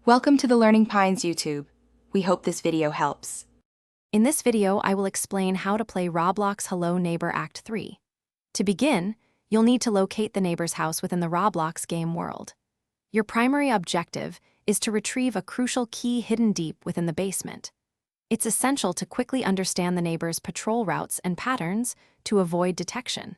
Welcome to the Learning Pines YouTube. We hope this video helps. In this video, I will explain how to play Roblox Hello Neighbor Act 3. To begin, you'll need to locate the neighbor's house within the Roblox game world. Your primary objective is to retrieve a crucial key hidden deep within the basement. It's essential to quickly understand the neighbor's patrol routes and patterns to avoid detection.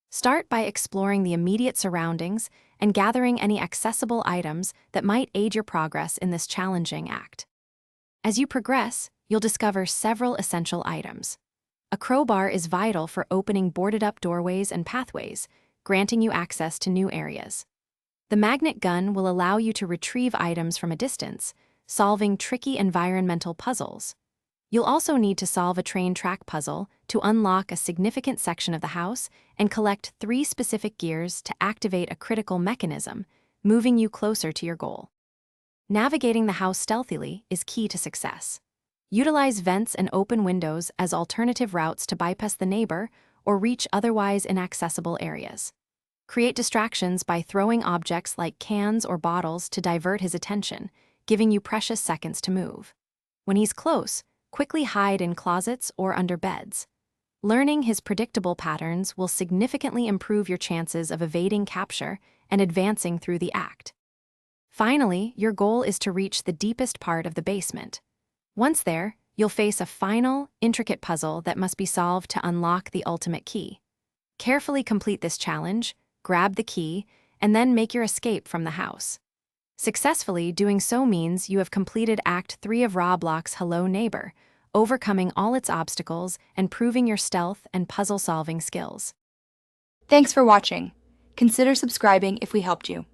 Start by exploring the immediate surroundings and gathering any accessible items that might aid your progress in this challenging act. As you progress, you'll discover several essential items. A crowbar is vital for opening boarded-up doorways and pathways, granting you access to new areas. The magnet gun will allow you to retrieve items from a distance, solving tricky environmental puzzles. You'll also need to solve a train track puzzle to unlock a significant section of the house and collect 3 specific gears to activate a critical mechanism, moving you closer to your goal. Navigating the house stealthily is key to success. Utilize vents and open windows as alternative routes to bypass the neighbor or reach otherwise inaccessible areas. Create distractions by throwing objects like cans or bottles to divert his attention, giving you precious seconds to move. When he's close, quickly hide in closets or under beds. Learning his predictable patterns will significantly improve your chances of evading capture and advancing through the act. Finally, your goal is to reach the deepest part of the basement. Once there, you'll face a final, intricate puzzle that must be solved to unlock the ultimate key. Carefully complete this challenge, grab the key, and then make your escape from the house. Successfully doing so means you have completed Act 3 of Roblox Hello Neighbor, overcoming all its obstacles and proving your stealth and puzzle-solving skills. Thanks for watching. Consider subscribing if we helped you.